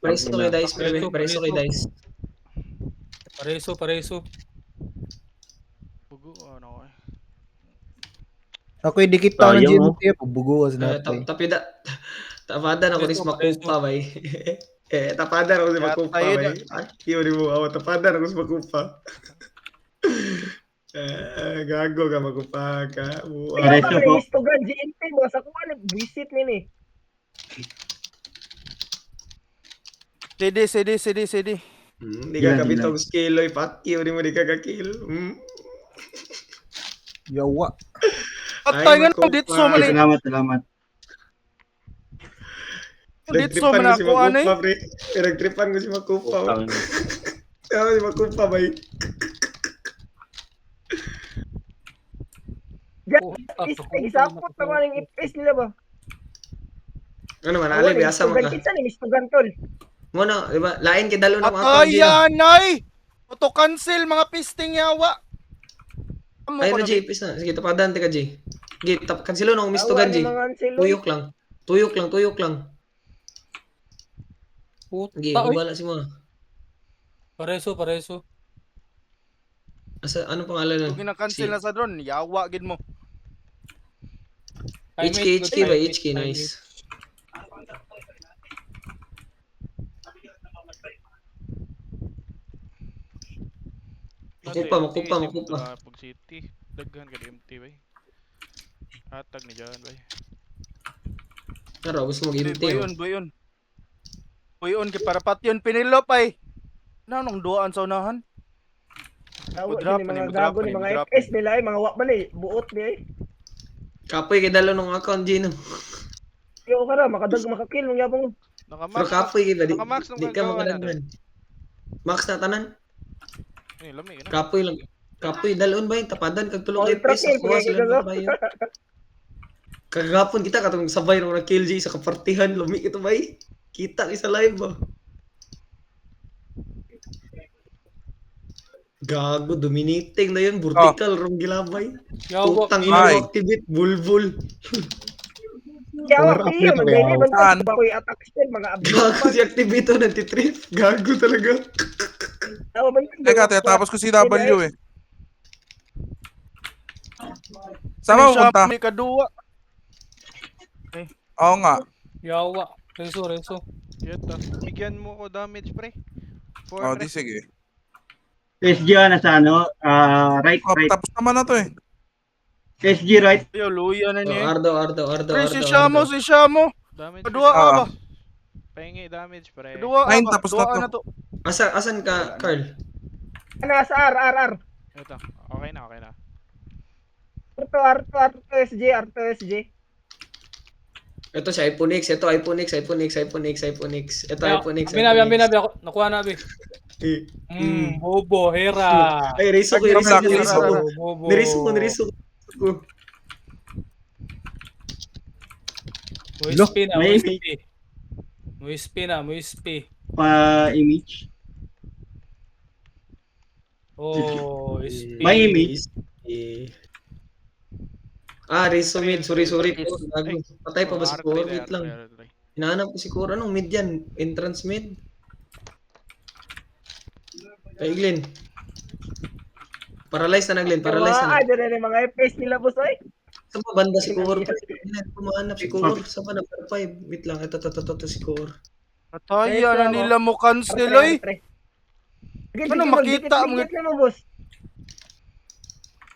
Pareso kay Dice, pre. Pareso kay Dice. Pareso. Pugo, ano eh. Ako'y dikitan ng Sayang, GMT. Pabuguan sa natin. Tapi tapadan ako ni Makupa bay. Tapadan ako si Kaya Makupa tayo bay. Akiyo ni mo ako tapadan ako si Makupa. Gago ka Makupa ka. Kaya Pareso ka po. may istogan GNT mo sa kuha nag-visit nini. CD. Di ka kabitong skill oy patiyo ni mo di ka ka-kill. Yawa. Patay nga Makupa. nung ditso man eh. Salamat. Ditso man Nagtripan ko si ako ano Makupa pre. Nagtripan ko si Makupa. Putang. Kaya si Makupa bay. Isapot naman yung FPS nila ba? Ano man ali biasa mo ka. Kinsa ni istogan tol. Ngono, di ba? Lain kay dalo ng account Patay dyan. yan ay! Auto cancel mga pisting yawa. Amo Ay ko na na J, please na. Sige, tapadan ka J. Sige, kansilo nung mistugan J. Tuyok lang. Tuyok lang. Sige, Puta, oy. bubala si mo. Pareso. Asa, ano pangalan nun? Kung gina-cancel na sa drone, yawa gid mo. HK ba? HK, nice. Makupa. Pag city, daghan ka MT bay. Atag ni Jan bay. Pero, gusto mo Boy game yun. Kay para pat yun pinilop ay. Nanong duaan sa unahan? Tawo Drop, ni mga drop, gago ni mga drop. FPS nila ay mga wakban eh. Buot ni ay. Kapoy kay dalo nung account J no. Yo ka ra makakill mong yapon. Pero Naka-max. kapoy kay ba? Naka-max nung Di ka gagawa na makadagdan. Max na tanan. Eh, lami na. Kapoy lang. Kapoy dalon ba? Tapadan kag tulong Ultra FPS. kill, Ako sila kaya na kayo. Kagapon kita katong sabay nung na-kill J sa kapartihan. Lumi ito ba? Kita kay sa live ba? Gago, dominating na yun. Vertical, rong gilabay. Yawa. Putang Ay. ina activate, bulbul. Power Yawa up siya nito, magdali yawa. man Saan? ta koy attack spell mga abdo. Gago si activate to, nantitrip. Gago talaga. Tawo man. Teka, tapos ko si W eh. Sama mo punta? Ni kadua. Oo nga. Yawa. Reso. Yata. Bigyan mo ko damage pre. O, di sige. SG na sa ano, right. Tapos naman na to eh. SG right. Yo luya na Oh, niya. Ardo. Pre si Shamo. Damage. Kadua ka ba? Pahingi damage pre. Kadua Nine, ka ba? tapos Duaan na na to. Asan ka, Carl? Ana sa R. Ito. Okay na. Arto SG. Ito si iPhone X. Ito iPhone X. Ito iPhone X. Binabi ako. Nakuha na abi. Bobo, hera. Ay, reso ko. Bobo. Niriso ko. Muispi. Pa-image. Oh, SP. May image. Reso mid. Sorry. Gago. Patay pa ba si Core? Wait lang. Hinahanap ko si Core. Anong mid yan? Entrance mid? Glenn. Paralyze na. Dyan na mga FPS nila boss ay. Saan ba banda si Core? Pumahanap si Core. Saan ba number 5? Wait lang. Ito si Core. Patay na nila mo cancel ay. Ano makita mo? Mo boss.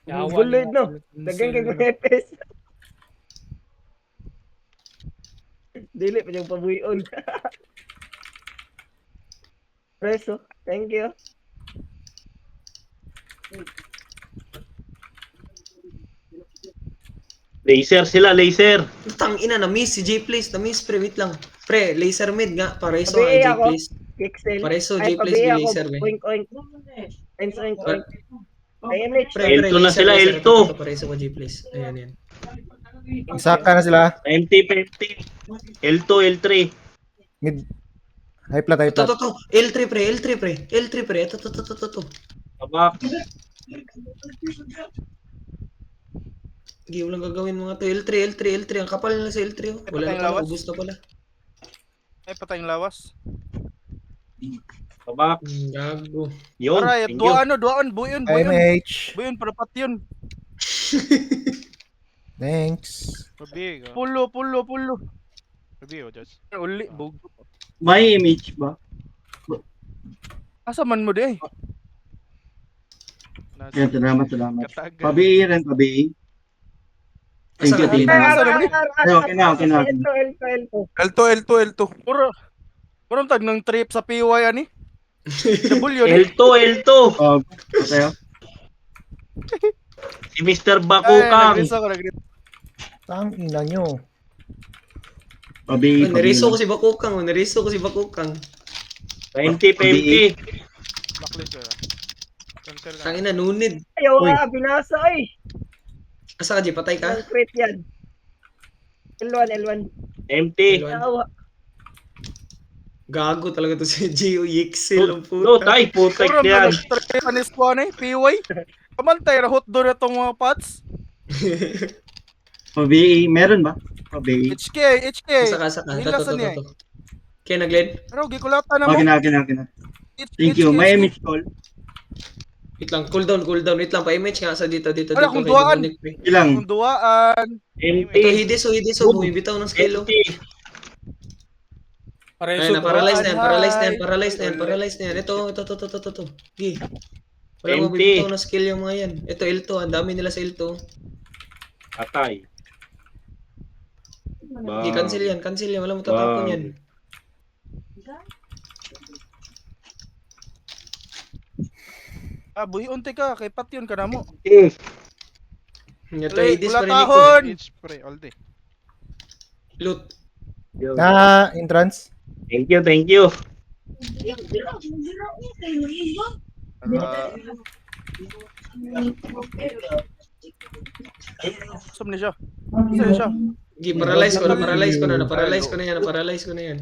Yawa. Gulid no. Dagang kay mga FPS. Dili pa yung pabuyon. Preso, thank you. Laser. Tang ina na miss si J Place. Na-miss pre. Wait lang. Pre, laser mid nga. Pareso Sabi ay J ako. Place. Pixel. Pareso Ay, J Place pabi di ako. laser be. Oink. Ay, MH. Pre, L2 na laser, sila, laser. L2. Ito, pareso ko J Place. Ayan. Saka na sila. MT, L2, L3. Mid. High plat. Ito. L3 pre. Ito. Tabak. Sige, walang gagawin mga to. L3. Ang kapal na sa L3. Oh. Wala Patay na lawas. pala. Ubus na pala. Ay patay yung lawas. Tabak. Gago. Yun. Aray, Thank you. duaan buyon. MH. Buyon para pat yun. Thanks. Mabigo. Pulo. Mabigo, Josh. Uli, bug. May image ba? Asa man mo di? Nasa Yan, salamat. Katagan. Pabi rin, pabi. Thank you, Asa ka, thank Tin? you. Asa naman Okay na. L2. Puro tag ng trip sa PY ani. W ni. L2. Oh, tayo. Si Mr. Ay, Bakukang. nag-reso. Tang ina nyo. Pabi. Nariso ko si Bakukang. 20. Blacklist ka. Cancel ka. Tangina, nunid. Ayaw Uy. nga, binasa ay. Asa ka, G? Patay ka? Ang crit yan. L1. Empty. Ayaw. Gago talaga to si Gio Yixel. Ang No, puta. tay, putek Puro yan. trip ani spawn eh, PY. Pamantay ra hot doon itong mga pots. Pabi, meron ba? Pabi. HK. Asa ka. Hila sa niya. To. Kaya nag-led? Pero gikulata na mo. Okay na. Thank you. May image call. Wait lang, cool down. Wait lang, pa-image nga sa dito. Wala, kung duwaan. Ilang? Kung duwaan. Ito, Empty. Hideso. Bumibitaw ng skelo. Empty. Ay, na-paralyze na yan. Ito. Gi. Wala mo Empty. bibitaw ng skill yung mga yan. Ito, L2. Ang dami nila sa L2. Patay. Gi, cancel yan. Wala mo tatapon yan. Buhi unti ka kay patyon ka na mo. Ito, Lay, Hades pa rin kulatahon. ito. Each spray all day. Loot. Na entrance. Thank you. Sum ni siya. Siya. Gi, paralyze ko na yan.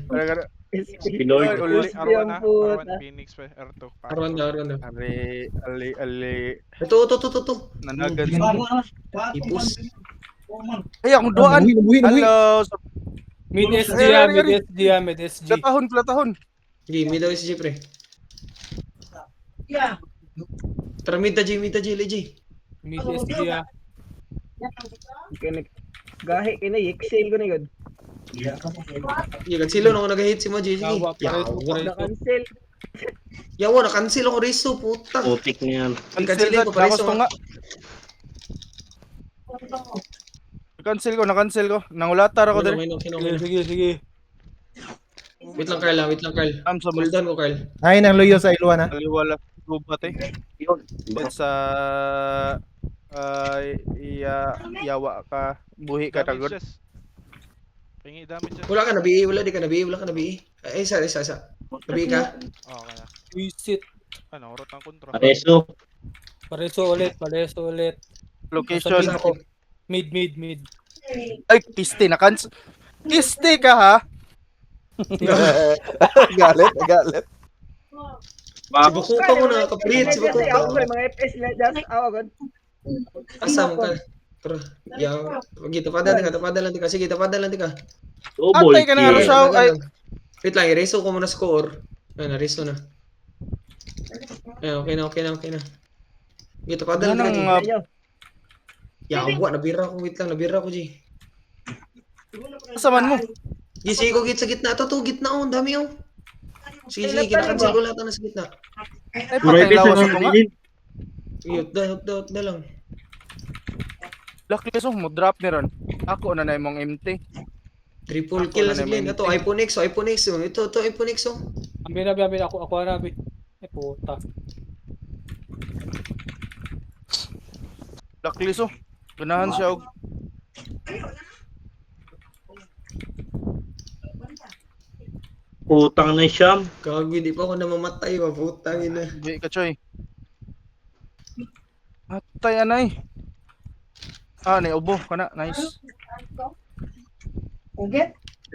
Pinoy. Uli. R1 Phoenix pa. R2. Arwan daw. Ali. Ito. Nanagan. Ipus. Ay, akong duaan. Buhin. Hello. Mid SG mid SG. Platahon. Gi, mid daw si pre. Tara, mid G, G. Mid SG Gahi kina Yixel ko na yun. Gi, kansilo na ako nag-hit si mo, G. Yawa, Na-cancel. Yawa, na-cancel ako reso, puta. Putik na yan. Cancel ko. Tapos ko nga. Na-cancel ko. Nangulatar ako dali. Sige. Wait lang, Carl. Am sa Hold on ko, Carl. Ay, nang luyo sa Ilwan ha. Aliwala. Gubat eh. Sa yawa ka. Buhi ka tagod. Damages. Pingi damages. Wala di ka nabi. Ay, isa. Nabi ka? Oh, kaya. Visit. Ano, urot ang kontrol. Pareso. Pareso ulit. Location. Sabihin ako. Mid. Ay, kiste. Na-cancel. Kiste ka ha? Galit. Si Bakuka mo na, kaprit. Si Ako Bakuka. may mga FPS na just awagod. Asa mo ka? Tara. Yaw. Tapadan lang ka. Sige, tapadan lang ka. Double Antay ka na, kill. Rosaw. Ay, Wait lang, i-reso ko muna score. Ayun, na-reso na. Ayun, okay na. Sige, tapadan lang ka. anong Yawa, nabira ko. Wait lang, nabira ko, G. saman mo? G, sige ko git sa gitna. Ito, gitna oh. Ang dami oh. Sige, kinakancel ko lahat na sa gitna. Ay, Puro patay ipis lawas na ako nga. bilhin. Hot na lang. Luckily so, mo drop ni ron. Ako na imong empty. Triple Ako kill na na si Glenn. naman Ito, iPhone X. Ito, iPhone X oh. Ambil ako na. Eh puta. Luckily so. Ganahan siya og Putang na siyam. Gago, hindi pa ako namamatay. Putang ina. di ka choy. Atay anay. Ni ubo kana. Nice.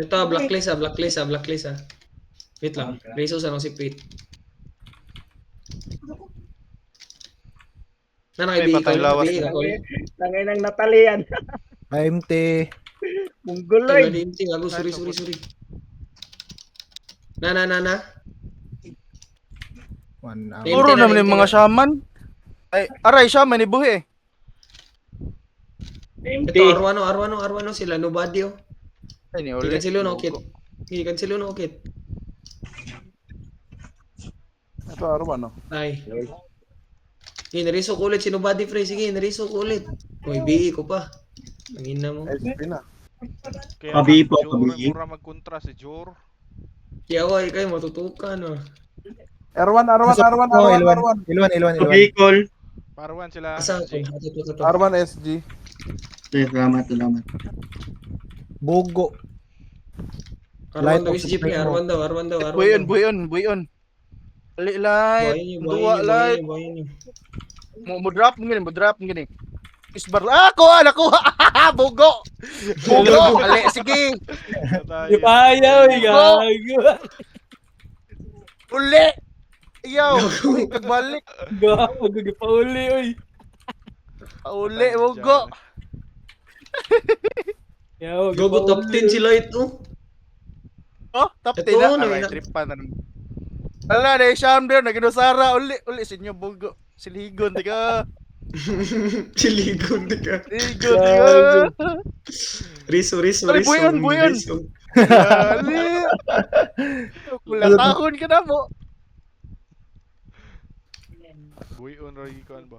Ito, blacklist. Wait lang. Reso sa si Pete. Ay, patay lawas. Tangay ng Natalian. AMT. Mungguloy. Sorry. Na. One hour. Puro naman yung mga shaman. Ay, aray shaman ni buhi. Empty. Ito, Arwano sila. Nobody, oh. Ay, ni Hindi Ole. cancel yun, okay. Hindi cancel yun, okay. Ito, Arwan, no? Ay. Sige, nariso ko ulit si Nobody, pre. Sige, nariso ko ulit. Uy, BE ko pa. Ang ina mo. SP na. Kaya Pabi po, Jor, pabi. mura magkontra si Jor. Kaya ako, kayo matutukan, oh. Arwan. Ilwan. Bicol. Parwan sila. Asa Jay. ko? Arwan SG. Salamat. Bogo. Arwan Light daw of is Jeep, pre. Supremo. Arwan daw. Buyon. Ali light. Dua light. Mo drop ngini. Isbar. Nakuha. Bugo. Ali, sige. Di pa ayaw, gago. Uli. Iyaw. Uy, kagbalik. Gago, gipauli, oy. Uli, bugo. Yaw, Gogo top 10 sila ito. Oh, top Ito, 10 na. no, Aray, ina- tripan na naman. Ala, na siyam there, naginusara. Uli, sinyo bugo. Siligon, tiga. Siligon, ka. Siligon, tiga. Riso. Ay, buyon. Ali. Kulatahon ka na mo. Buyon Roy kuan ba?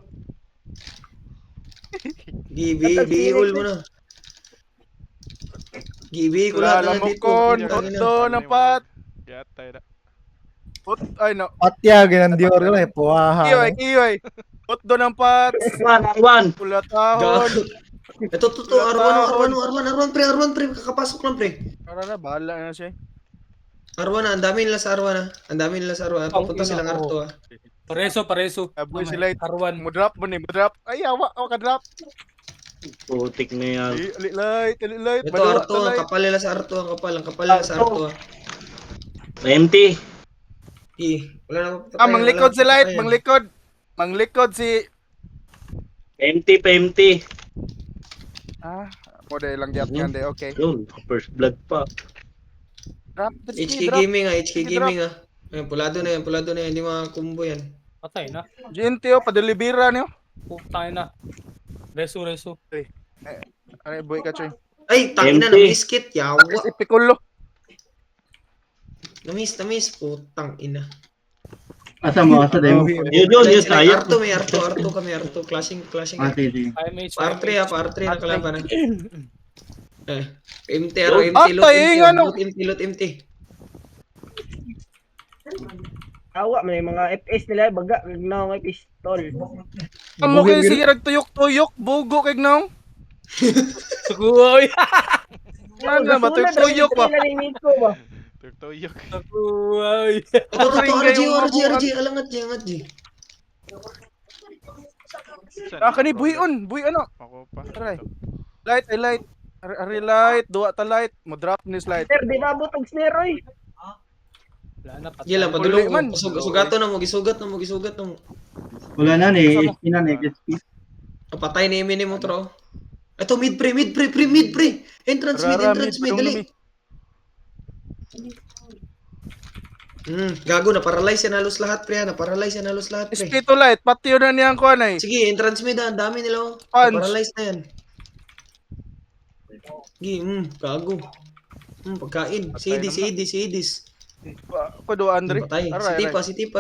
Bihol mo na. Gibi ko lahat Wala na mo dito. kon. Putang ina. Otdo ng pat. Yatay na. Ay, no. Patya, ginandiyor ko eh. Puwaha. Kiyoy. Otdo ng pat. Arwan. Kulatahon. Gago. Ito, Arwan, pre, kakapasok lang, pre. Para na, bahala na siya. Arwan na, ang dami nila sa Arwan, Papunta ina, silang oo. Arto, Pareso. Aboy sila. Arwan. Mo drop. Ay, awa ka drop. Putik na yan. Light. Ito, Arto, ang kapal nila sa Arto, ang kapal nila sa Arto. Empty. Wala na patay, Manglikod wala si na Light, patayan. Manglikod si... Empty. Mo dahil lang gyap yan de, okay. Yun, first blood pa. Drop, HK Gaming, ah. Ayun, pulado na yan, hindi mga combo yan. Patay na. GNT o, padelibira niyo. Putay na. Reso. Ay, boy ka, Choy. Ay, tangina, Empty. na-miss kit, yawa. Si Piccolo. Na-miss, putang ina. Asa din. Yun, tayo. May Arto kami, clashing. Sige. IMH. Pa-R3 na kalaban. MT, lot MT. Awa, may mga FPS nila, baga, na may pistol. Amo kayo sige nagtuyok-tuyok, bugo kay nang. Sugoy. Ano ba tuyok pa? Nalimigo ba? Tuyok. Sugoy. RG, alangat G. Kani buyon ano? Ako pa. Aray. Light. Ari light, duwa ta light, mo drop ni slide. Sir, di ba butog snare, oy? Wala na, patay. Gila, padulong man. mo. Sugato na mo, gisugat na mo. Wala na ni. SP na ni. Patay ni Eminem mo, tro. Ito, mid pre. Entrance mid, dali. Gago, na-paralyze yan halos lahat, pre. Skito light, pati yun na niyang kuan ay. Sige, entrance mid, ang dami nila, oh. Punch. Paralyze na yan. Sige, gago. Pagkain. Sidis. Pado Andre. Patay. Aray. Si Tipa.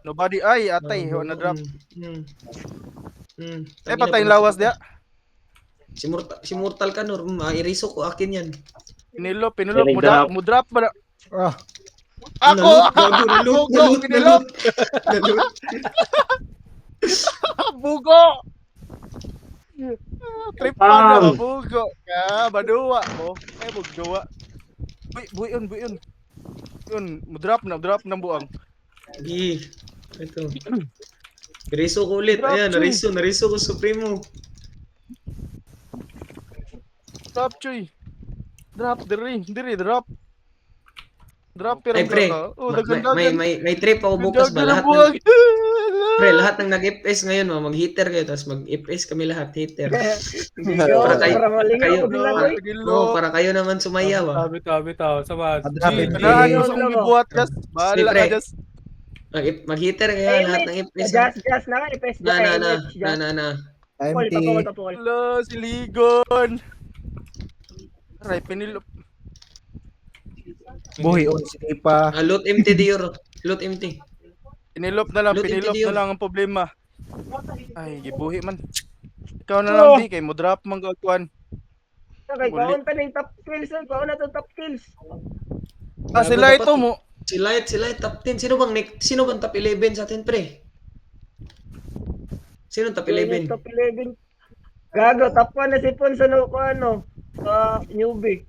Nobody ay atay, na drop. Eh Tangina, patay lawas dia. Si Mortal Kanor, iriso ko, akin yan. Pinilo, Drop. mo drop ba? Ah, Ako! Nalot. Pinilot! Bugo! Trip pa na bugo. Badua mo. Bugduwa. Buyon. Yun, drop na buang. Gi. Ito. Nariso ko ulit. Drop, Ayan, Chuy. nariso ko Supremo. Drop, Chuy. Drop, diri, drop. Drop, pero Ay, pre. May trip ako bukas ba? Lahat ng nag-FPS ngayon, mag-hitter kayo, tapos mag-FPS kami lahat, hitter. Para kayo, para kayo naman sumayaw, ah. Tabi tao. Sama. Adrapin. Naan mo sa kong gibuhat, Jas. Bahala Pre. ka, Jas. Mag-hitter kayo, lahat ng FPS. Just na nga, FPS Na. empty. Tapukol. Ala, siligon. Aray, pinilop. Buhi on si Tipa. Loot empty, Dior. Loot empty. Pinilop na lang, Loot pinilop empty na yun. lang ang problema. Ay, gibuhi man. Ikaw na lang, B, kay mo drop man gagawin. Okay, kaon pa na yung top kills. Kaon na itong top kills. Ah, sila ito mo. Si Light, top 10. Sino bang top 11 sa atin, pre? Sino top 11? Top 11. Gago, top 1 na si Pon sa newbie.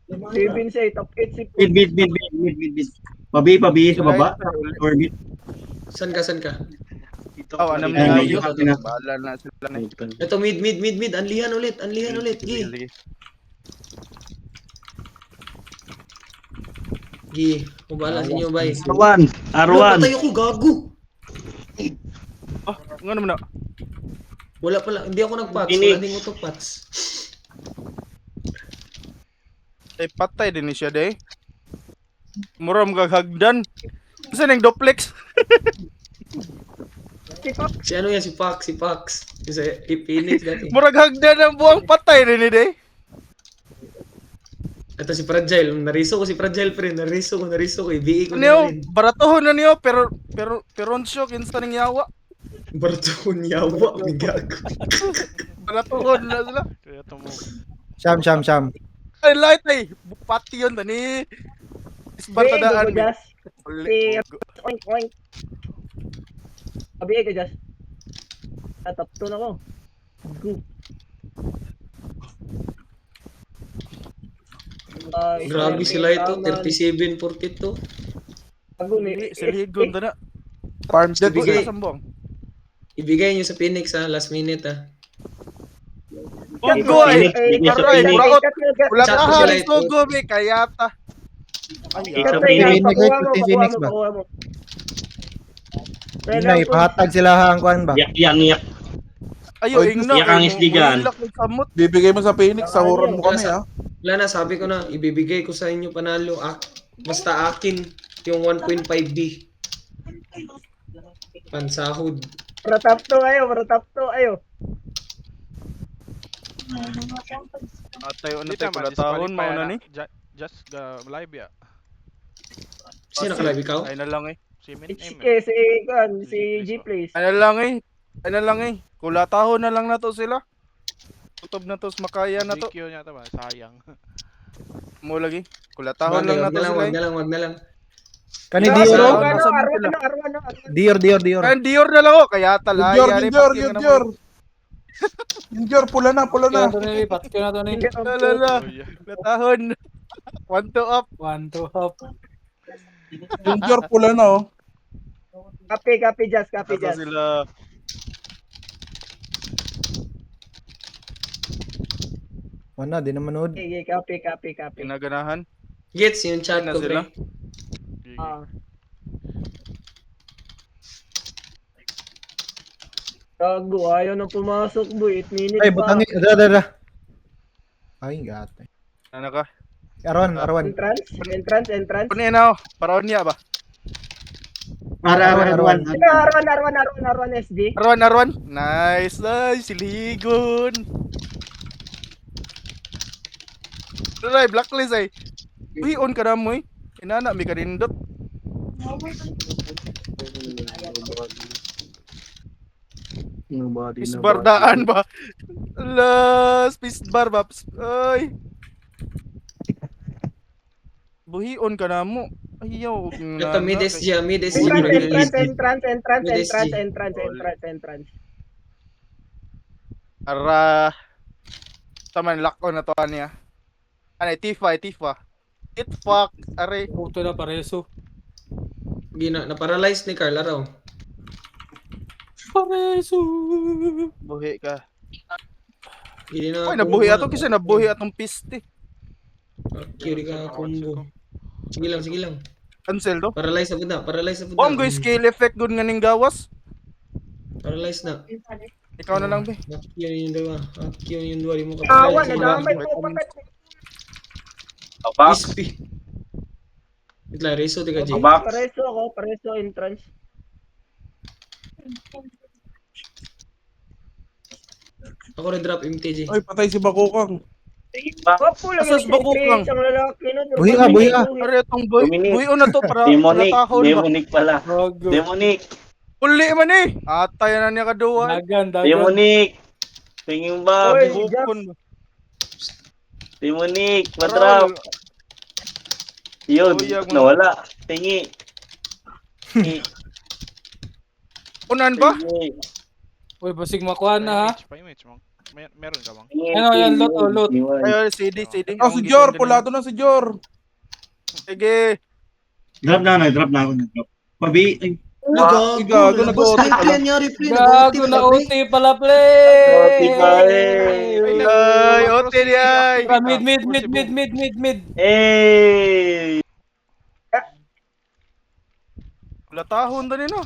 11 siya, top 8 si Pon. Mid. Pabi sa baba. Or mid. San ka? Oh, anam Ay, na medyo yun. kalti na. Bahala na sila na. Ito, mid. Anlihan ulit. Gi. Sige. Gi. Kubala sa inyo, bay. R1. Patay ako, gago. Oh, nga naman na. Wala pala. Hindi ako nag-pats. Ini. Wala ding auto-pats. Ay, patay din siya, day. Muram gaghagdan. Saan yung duplex? Si ano yan? Si Pax. Yung sa Phoenix dati. Murag hagdan ang buwang patay rin ni day. Ito si Fragile. Nariso ko si Fragile, pre. Nariso ko. Ibi ko na Niyo, rin. baratohon na niyo, pero onsyo, kinsa ning yawa. Bartokon yawa. May gago. Baratohon na sila. Kaya mo. Sham. Ay, light ay. Bupati yun, tani. Isbar Hey, tadaan. Gogo Jazz. Uli. Oink, oink. Abi, Jazz. Top 2 na ko. Go. Grabe sila ito. 37-42. Bago ni. Siligon na na. Farm jet. Ibigay. Sa sambong. Ibigay nyo sa Phoenix ha. Last minute ha. Gogo ay. Phoenix, Aray, Phoenix. muraot. Wala Chat ka ko sila halis ito. Gogo, may kayata. Ay, Ito, ay. Phoenix ba? Inay, pahatag sila ang kuan ba? Yak. Ayo, Oy, ingna. yak ang isdigan. Ulilak ng samot. Bibigay mo sa Phoenix, sahuran mo kami ha. Wala na. Sabi ko na. Ibibigay ko sa inyo panalo. Basta akin. Yung 1.5B. Pansahod. Para top 2 ayo. Atayo na Hindi tayo naman, pala tahon, mauna ni. Just live ya. Sino nakalab ikaw? Ay na lang eh. Si Min Si G Place. Ay na lang eh. Kula tahon na lang na to sila. Tutob na to, makaya na to. DQ niya ito ba? Sayang. Mo lagi. Kula tahon lang na to sila eh. Wag na lang. Kani Dior, Dior. oh. Dior. Kayan Dior na lang oh. Kaya talay. Yung Dior, pula na. Kaya na to nilipat. Kaya na to nilipat. Lala. Natahon. 1 to up. 1, 2, hop. Yung Dior, pula na oh. Copy Jazz. Asa sila. Wala, di naman manood. Copy. Pinaganahan. Gets yung chat Na ko, sila. pre. Gago, ayaw na pumasok, boy. 8 minutes Ay, pa. butangi. Dara. Ay, gata. Ano ka? Arwan. Entrance. Kunin na oh. Paraon niya ba? Arwan. Arwan SD. Arwan. Nice. Siligon. Alright, blacklist ay. Uy, on ka na mo eh. Inana, may kanindot. Isbardaan ba? Alas, pisbar ba? Ay. Buhion ka na mo. Ayaw. Ito, mid SG. Entrance. Ara. Taman, lock on na to niya. Ano, Tifa. It fuck. Are. Puto na pareso. Na-paralyze ni Carl araw. Pareso. Buhi ka. Hindi na. Ay, nabuhi ato kasi nabuhi atong piste. Kiri ka combo. Sige lang. Cancel do. Paralyze na. Oh, ang go skill effect good nga ning gawas. Paralyze na. Ikaw na lang, be. Akyo yung dalawa. Di mo Awan, ka-paralyze. nadamay po. Crispy. Itla, reso di ka, G. Pareso entrance. Ako rin drop MTG. Ay, patay si Bakukang. Wapo lang Asas yung bakukang. isang lalaki no. Buhi ka, buhi ka. Ano itong boy? Dominic. Buhi na to para Demonic. natahon ba? Demonic pala. Gago. Demonic. Uli man eh. Atay na niya kaduwa. Dagan, dagan. Demonic. Tingin ba? Oy, Bukon. Demonic. Madrap. Yun. Uyag mo. Nawala. Tingi. Tingi. Unan ba? Tingi. Uy, basig makuha na ha. Pa-image, Mang. Meron ka, Mang? Tingi. Ano yan, lot o lot? Ayun, CD. Ah, si Jor. Pulado na si Jor. Sige. Drop na ako. Drop. Pabi. Ay, Gago, Gago, nag-OT Ay, pala. nangyari, pre. Gago na OT pala, play! OT pa eh. Ay, ote di ay. Tara, mid. Hey! Latahon na nino.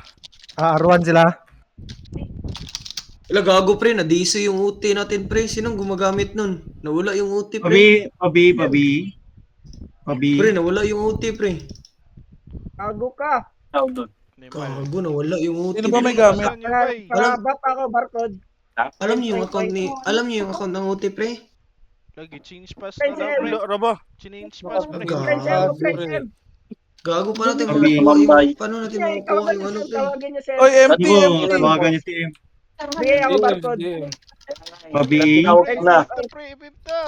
R1 sila. Wala, gago, pre. Na-DC yung OT natin, pre. Sinong gumagamit nun? Nawala yung OT, pre. Pabi. Pre, nawala yung OT, pre. Gago ka. Gago, nawala yung OT. Sino ba may pre. gamit? Para ako, barcode. Alam niyo yung account ng OT, pre? Lagi, change pass Ay, na lang, pre. Raba. Change pass, pre. Gago, pre. Gago, paano natin Pabi. makukuha yung... Paano natin makukuha yung ano, pre? Tawagin niyo sir. Oy, MT, Ano, MT. tawagan niya si M. Bigay ako barcode. Pabi. Na. Pre, ipip to.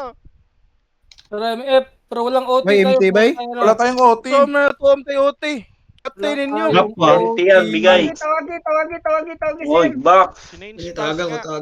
Tara, MF. Pero walang OT May tayo. MT ba eh? Wala tayong OT. So, may tuom tayo ote. Patay ninyo. Drop pa. MT yan, bigay. Tawagin, Oy, sir. back. Change Sige, pass tawagan ko, nga. tawagan.